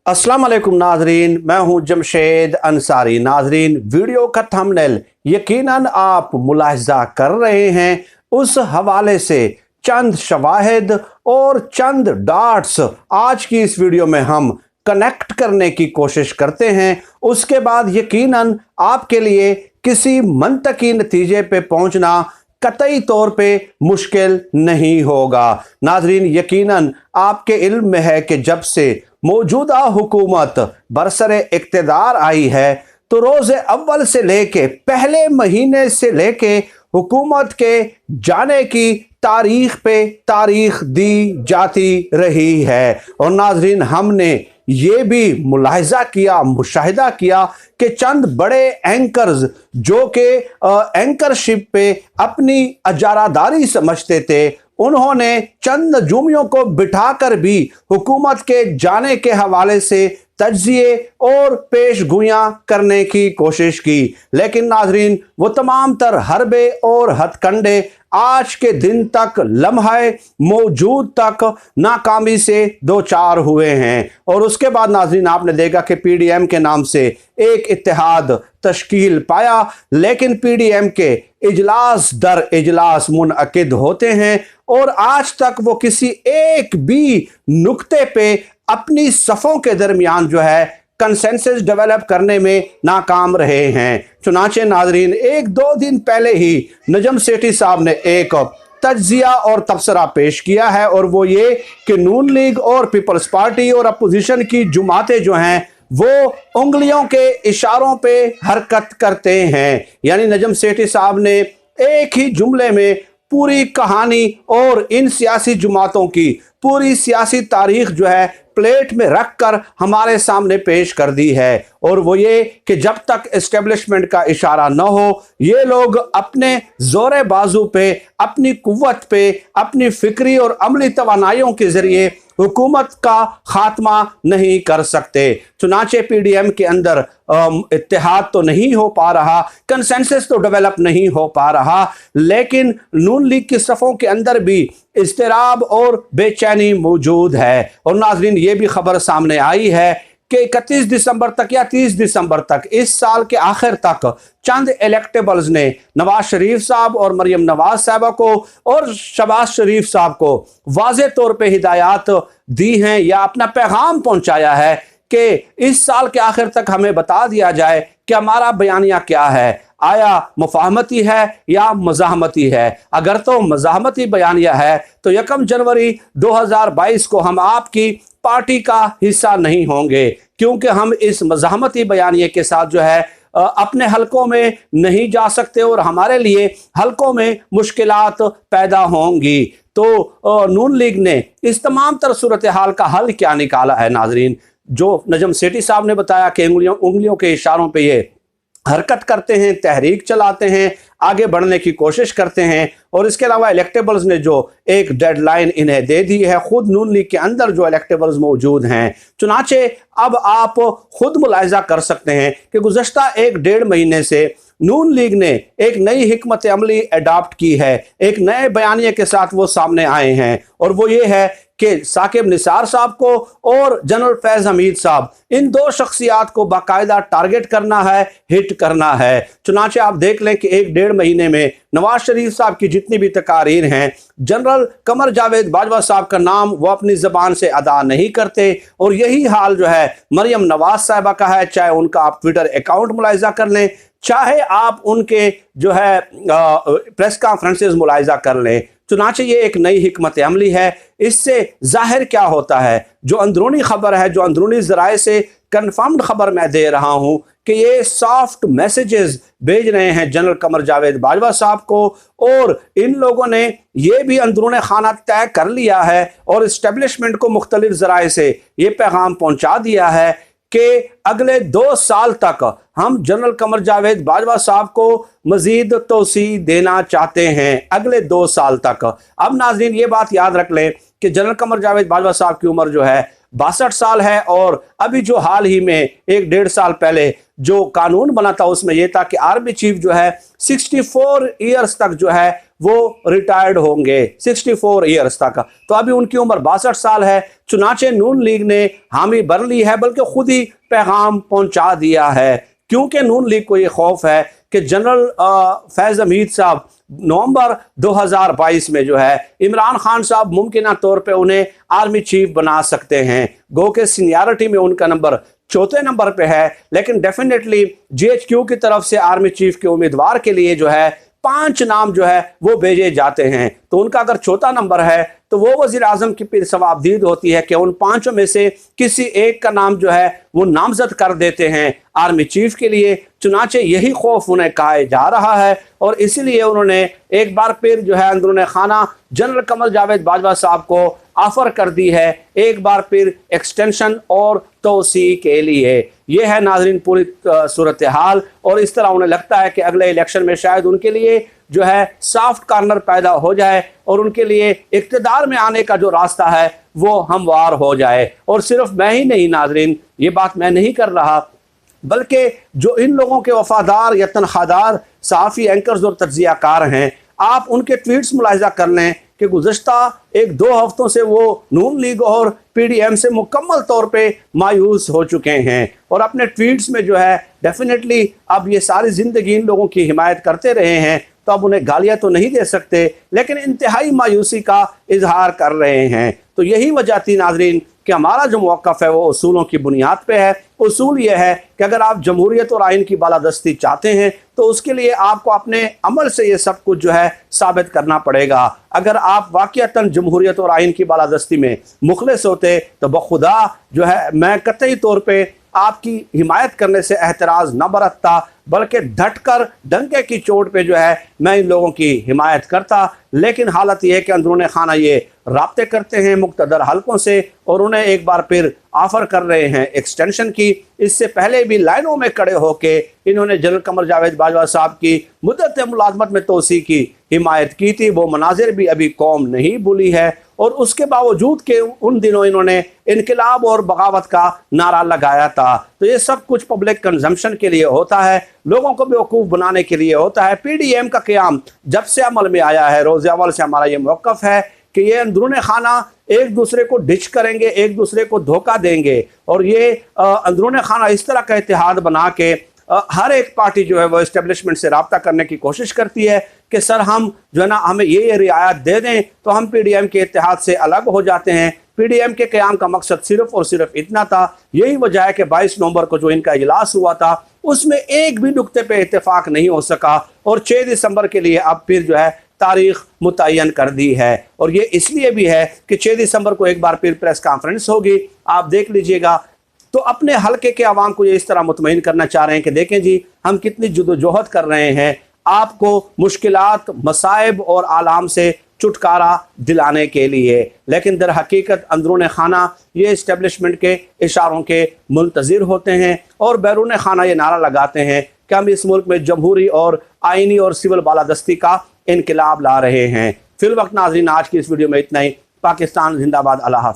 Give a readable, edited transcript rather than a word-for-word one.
अस्सलाम वालेकुम नाजरीन, मैं हूं जमशेद अंसारी। नाजरीन, वीडियो का थंबनेल यकीनन आप मुलाहिजा कर रहे हैं, उस हवाले से चंद शवाहिद और चंद डॉट्स आज की इस वीडियो में हम कनेक्ट करने की कोशिश करते हैं। उसके बाद यकीनन आपके लिए किसी मंतकी नतीजे पे पहुंचना कतई तौर पे मुश्किल नहीं होगा। नाजरीन, यकीनन आपके इल्म में है कि जब से मौजूदा हुकूमत बरसरे इक़्तिदार आई है तो रोज़े अव्वल से लेके पहले महीने से लेके हुकूमत के जाने की तारीख पे तारीख दी जाती रही है। और नाजरीन, हमने ये भी मुलाहिजा किया, मुशाहिदा किया कि चंद बड़े एंकर्स जो कि एंकरशिप पे अपनी अजारादारी समझते थे, उन्होंने चंद नजूमियों को बिठाकर भी हुकूमत के जाने के हवाले से तज्जिए और पेशगोइयां करने की कोशिश की। लेकिन नाजरीन, वो तमाम तर हरबे और हथकंडे आज के दिन तक, लम्हे मौजूद तक नाकामी से दो चार हुए हैं। और उसके बाद नाजरीन, आपने देखा कि पीडीएम के नाम से एक इत्तेहाद तश्कील पाया, लेकिन पीडीएम के इजलास दर इजलास मुनअकिद होते हैं और आज तक वो किसी एक भी नुक्ते पे अपनी सफ़ों के दरमियान जो है कंसेंसस डेवलप करने में नाकाम रहे हैं। चुनाचे नाजरीन, एक दो दिन पहले ही नजम सेठी साहब ने एक तज्जिया और तबसरा पेश किया है, और वो ये कि नून लीग और पीपल्स पार्टी और अपोजिशन की जुमातें जो हैं वो उंगलियों के इशारों पे हरकत करते हैं। यानी नजम सेठी साहब ने एक ही जुमले में पूरी कहानी और इन सियासी जुमातों की पूरी सियासी तारीख जो है प्लेट में रखकर हमारे सामने पेश कर दी है। और वो ये कि जब तक एस्टेब्लिशमेंट का इशारा न हो, ये लोग अपने जोरे बाजू पे, अपनी कुव्वत पे, अपनी फिक्री और अमली तवानाइयों के जरिए हुकूमत का खात्मा नहीं कर सकते। चुनाचे पीडीएम के अंदर इत्तेहाद तो नहीं हो पा रहा, कंसेंसस तो डेवलप नहीं हो पा रहा, लेकिन नून लीग की सफ़ों के अंदर भी इज़्तिराब और बेचैनी मौजूद है। और नाजरीन, ये भी खबर सामने आई है कि 31 दिसंबर तक या 30 दिसंबर तक, इस साल के आखिर तक चंद इलेक्टेबल्स ने नवाज शरीफ साहब और मरियम नवाज साहबा को और शहबाज शरीफ साहब को वाज़े तौर पे हिदायत दी हैं या अपना पैगाम पहुंचाया है कि इस साल के आखिर तक हमें बता दिया जाए कि हमारा बयानिया क्या है, आया मुफाहमती है या मज़ाहमती है। अगर तो मज़ाहमती बयानिया है तो 1 जनवरी 2022 को हम आपकी पार्टी का हिस्सा नहीं होंगे, क्योंकि हम इस मज़ाहमती बयानिए के साथ जो है अपने हलकों में नहीं जा सकते और हमारे लिए हलकों में मुश्किलात पैदा होंगी। तो नून लीग ने इस तमाम तर सूरत हाल का हल क्या निकाला है नाजरीन? जो नजम सेठी साहब ने बताया कि उंगलियों के इशारों पे ये हरकत करते हैं, तहरीक चलाते हैं, आगे बढ़ने की कोशिश करते हैं। और इसके अलावा इलेक्टेबल्स ने जो एक डेडलाइन इन्हें दे दी है, खुद नून लीग के अंदर जो इलेक्टेबल्स मौजूद हैं। चुनाचे अब आप खुद मुलाहिजा कर सकते हैं कि गुज़श्ता 1-1.5 महीने से नून लीग ने एक नई हिकमत अमली अडॉप्ट की है, एक नए बयानिए के साथ वो सामने आए हैं, और वो ये है कि साकिब निसार साहब को और जनरल फैज़ हमीद साहब, इन दो शख्सियात को बाकायदा टारगेट करना है, हिट करना है। चुनाचे आप देख लें कि 1-1.5 महीने में नवाज शरीफ साहब की जितनी भी तकारीर हैं, जनरल कमर जावेद बाजवा साहब का नाम वो अपनी ज़बान से अदा नहीं करते, और यही हाल जो है मरियम नवाज साहबा का है। चाहे उनका आप ट्विटर अकाउंट मुलाहिजा कर लें, चाहे आप उनके जो है प्रेस कॉन्फ्रेंसेस मुलाहिजा कर लें। चुनाचे ये एक नई हिकमत अमली है। इससे जाहिर क्या होता है, जो अंदरूनी खबर है, जो अंदरूनी ज़राए से कन्फर्म्ड खबर मैं दे रहा हूँ कि ये सॉफ्ट मैसेजेस भेज रहे हैं जनरल कमर जावेद बाजवा साहब को, और इन लोगों ने ये भी अंदरूनी खाना तय कर लिया है और इस्टेब्लिशमेंट को मुख्तलिफ ज़राए से ये पैगाम पहुँचा दिया है कि अगले 2 साल तक हम जनरल कमर जावेद बाजवा साहब को मजीद तोसी देना चाहते हैं, अगले 2 साल तक। अब नाजरीन, ये बात याद रख लें कि जनरल कमर जावेद बाजवा साहब की उम्र जो है 62 साल है, और अभी जो हाल ही में 1-1.5 साल पहले जो कानून बना था उसमें यह था कि आर्मी चीफ जो है 64 ईयर्स तक जो है वो रिटायर्ड होंगे, 64 ईयर्स तक। तो अभी उनकी उम्र 62 साल है। चुनाचे नून लीग ने हामी भर ली है, बल्कि खुद ही पैगाम पहुंचा दिया है, क्योंकि नून लीग को ये खौफ है कि जनरल फैज हमीद साहब नवंबर 2022 में जो है इमरान खान साहब मुमकिन तौर पे उन्हें आर्मी चीफ बना सकते हैं। गो के सीनियरिटी में उनका नंबर 4थे नंबर पे है, लेकिन डेफिनेटली जीएचक्यू की तरफ से आर्मी चीफ के उम्मीदवार के लिए जो है 5 नाम जो है वो भेजे जाते हैं। तो उनका अगर 4था नंबर है तो वो वजीर आजम की फिर सवाबदीद होती है कि उन 5 में से किसी एक का नाम जो है वो नामजद कर देते हैं आर्मी चीफ के लिए। चुनाचे यही खौफ उन्हें कहा जा रहा है, और इसीलिए उन्होंने एक बार फिर जो है अंदरून खाना जनरल कमर जावेद बाजवा साहब को ऑफर कर दी है, एक बार फिर एक्सटेंशन और तोसी के लिए। ये है नाजरीन पूरी सूरत हाल, और इस तरह उन्हें लगता है कि अगले इलेक्शन में शायद उनके लिए जो है सॉफ्ट कॉर्नर पैदा हो जाए और उनके लिए इक़्तिदार में आने का जो रास्ता है वो हमवार हो जाए। और सिर्फ मैं ही नहीं नाजरीन, ये बात मैं नहीं कर रहा, बल्कि जो इन लोगों के वफादार या तनख्वाहदार सहाफ़ी एंकर्स और तज्ज़ियाकार हैं, आप उनके ट्वीट्स मुलाहिज़ा कर लें कि गुज़श्ता 1-2 हफ्तों से वो नून लीग और पीडीएम से मुकम्मल तौर पे मायूस हो चुके हैं, और अपने ट्वीट्स में जो है डेफिनेटली अब ये सारी ज़िंदगी इन लोगों की हिमायत करते रहे हैं, तो अब उन्हें गालियाँ तो नहीं दे सकते, लेकिन इंतहाई मायूसी का इजहार कर रहे हैं। तो यही वजह थी नाजरीन कि हमारा जो मौक़िफ़ है वो उसूलों की बुनियाद पे है। उसूल ये है कि अगर आप जमहूरियत और आइन की बालादस्ती चाहते हैं तो उसके लिए आपको अपने अमल से ये सब कुछ जो है साबित करना पड़ेगा। अगर आप वाक़ईतन जमहूरियत और आइन की बालादस्ती में मुखलिस होते तो बखुदा जो है मैं कतई तौर पे आपकी हिमायत करने से एहतराज न बरतता, बल्कि डटकर डंके की चोट पे जो है मैं इन लोगों की हिमायत करता। लेकिन हालत यह है कि अंदरून खाना ये राब्ते करते हैं मुक़्तदर हलकों से, और उन्हें एक बार फिर ऑफ़र कर रहे हैं एक्सटेंशन की। इससे पहले भी लाइनों में खड़े होके इन्होंने जनरल कमर जावेद बाजवा साहब की मुद्दत मुलाजमत में तोसी की हिमायत की थी। वो मनाजिर भी अभी कौम नहीं भूली है, और उसके बावजूद के उन दिनों इन्होंने इनकलाब और बगावत का नारा लगाया था। तो ये सब कुछ पब्लिक कंजम्पशन के लिए होता है, लोगों को बेवकूफ़ बनाने के लिए होता है। पीडीएम का क़याम जब से अमल में आया है, रोज़ अव्वल से हमारा ये मौक़िफ़ है कि ये अंदरून खाना एक दूसरे को डिच करेंगे, एक दूसरे को धोखा देंगे, और ये अंदरून खाना इस तरह का इत्तेहाद बना के हर एक पार्टी जो है वो इस्टेब्लिशमेंट से रब्ता करने की कोशिश करती है कि सर हम जो है ना हमें ये रियायत दे दें तो हम पीडीएम के इत्तेहाद से अलग हो जाते हैं। पीडीएम के क़याम का मकसद सिर्फ और सिर्फ इतना था। यही वजह है कि 22 नवंबर को जो इनका इजलास हुआ था उसमें एक भी नुक्ते पे इत्तेफाक नहीं हो सका, और 6 दिसंबर के लिए अब फिर जो है तारीख मुतय्यन कर दी है। और ये इसलिए भी है कि 6 दिसंबर को एक बार फिर प्रेस कॉन्फ्रेंस होगी, आप देख लीजिएगा। तो अपने हल्के के आवाम को ये इस तरह मुतमईन करना चाह रहे हैं कि देखें जी हम कितनी जद्दोजहद कर रहे हैं आपको मुश्किलात, मसाइब और आलाम से छुटकारा दिलाने के लिए, लेकिन दर हकीकत अंदरून खाना ये इस्टेब्लिशमेंट के इशारों के मुंतज़िर होते हैं, और बैरून खाना ये नारा लगाते हैं कि हम इस मुल्क में जमहूरी और आइनी और सिविल बालादस्ती का इनकलाब ला रहे हैं। फिल वक्त नाज़रीन आज की इस वीडियो में इतना ही। पाकिस्तान जिंदाबाद। अल्लाह हाफ़िज़।